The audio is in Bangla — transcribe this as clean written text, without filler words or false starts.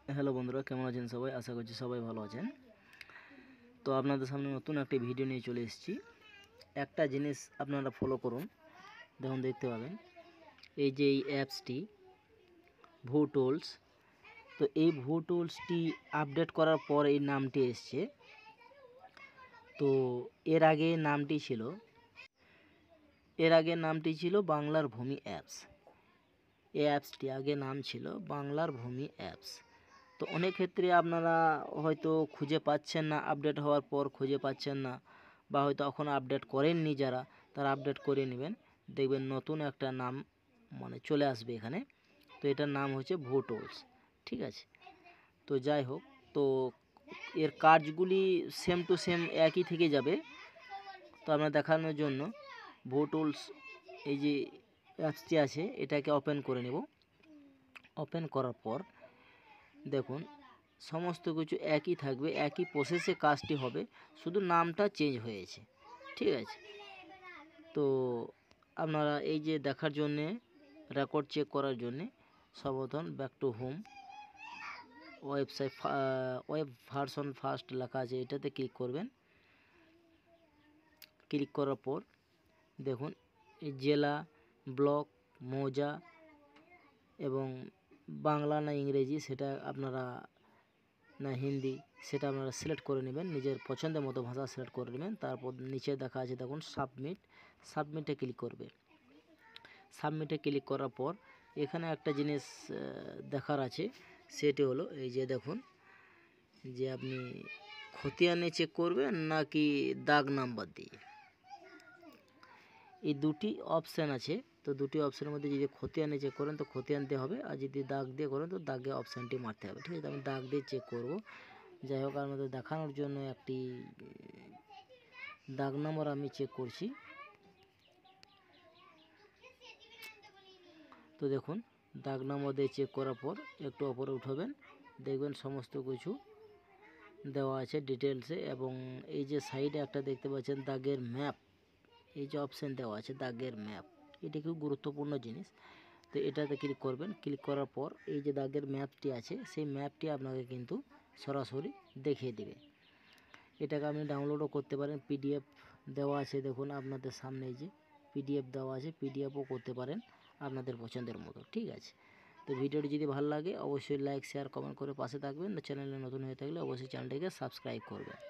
হ্যালো বন্ধুরা, কেমন আছেন সবাই? আশা করছি সবাই ভালো আছেন। তো আপনাদের সামনে নতুন একটি ভিডিও নিয়ে চলে এসেছি। একটা জিনিস আপনারা ফলো করুন, দেখুন দেখতে পাবেন এই যে এই অ্যাপসটি ভোটলস। তো এই ভোটলসটি আপডেট করার পর এই নামটি এসছে। তো এর আগে নামটি ছিল বাংলার ভূমি অ্যাপস। এই অ্যাপসটি আগে নাম ছিল বাংলার ভূমি অ্যাপস। তো অনেক ক্ষেত্রে আপনারা হয়তো খুঁজে পাচ্ছেন না, আপডেট হওয়ার পর খুঁজে পাচ্ছেন না, বা হয়তো এখন আপডেট করেননি যারা, তারা আপডেট করে নেবেন। দেখবেন নতুন একটা নাম চলে আসবে এখানে। তো এটার নাম হচ্ছে ভোটলস, ঠিক আছে? তো যাই হোক, তো এর কাজগুলি সেম টু সেম একই থেকে যাবে। তো আমরা দেখানোর জন্য ভোটলস এই যে অ্যাপসটি আছে এটাকে ওপেন করে নেব। ওপেন করার পর দেখুন সমস্ত কিছু একই থাকবে, একই প্রসেসে কাজটি হবে, শুধু নামটা চেঞ্জ হয়েছে, ঠিক আছে? তো আপনারা এই যে দেখার জন্যে, রেকর্ড চেক করার জন্যে সর্বপ্রথম back to home, website web version first লেখা আছে, এটাতে ক্লিক করবেন। ক্লিক করার পর দেখুন এই জেলা, ব্লক, মৌজা এবং বাংলা না ইংরেজি সেটা আপনারা, না হিন্দি, সেটা আপনারা সিলেক্ট করে নেবেন, নিজের পছন্দের মতো ভাষা সিলেক্ট করে নেবেন। তারপর নিচে দেখা আছে দেখুন সাবমিটে ক্লিক করবে। সাবমিটে ক্লিক করার পর এখানে একটা জিনিস দেখার আছে, সেটি হলো এই যে দেখুন যে আপনি খতিয়ানে চেক করবেন নাকি দাগ নাম্বার দিয়ে, এই দুটি অপশান আছে। তো দুটি অপশানের মধ্যে যদি খতিয়ানে চেক করেন তো খতিয়ান দিয়ে হবে, আর যদি দাগ দিয়ে করেন তো দাগে অপশানটি মারতে হবে, ঠিক আছে? আমি দাগ দিয়ে চেক করব। যাই হোক, আমাদের দেখানোর জন্য একটি দাগ নাম্বার আমি চেক করছি। তো দেখুন দাগ নাম্বার দিয়ে চেক করার পর একটু ওপরে উঠাবেন, দেখবেন সমস্ত কিছু দেওয়া আছে ডিটেলসে। এবং এই যে সাইডে একটা দেখতে পাচ্ছেন দাগের ম্যাপ, এই যে অপশান দেওয়া আছে দাগের ম্যাপ, এটি খুব গুরুত্বপূর্ণ জিনিস। তো এটাতে ক্লিক করবেন। ক্লিক করার পর এই যে দাগের ম্যাপটি আছে, সেই ম্যাপটি আপনাকে কিন্তু সরাসরি দেখিয়ে দেবে। এটাকে আপনি ডাউনলোডও করতে পারেন, পিডিএফ দেওয়া আছে দেখুন আপনাদের সামনে, এই যে পিডিএফ দেওয়া আছে, পিডিএফও করতে পারেন আপনাদের পছন্দের মতো, ঠিক আছে? তো ভিডিওটি যদি ভালো লাগে অবশ্যই লাইক, শেয়ার, কমেন্ট করে পাশে থাকবেন। চ্যানেলে নতুন হয়ে থাকলে অবশ্যই চ্যানেলটিকে সাবস্ক্রাইব করবেন।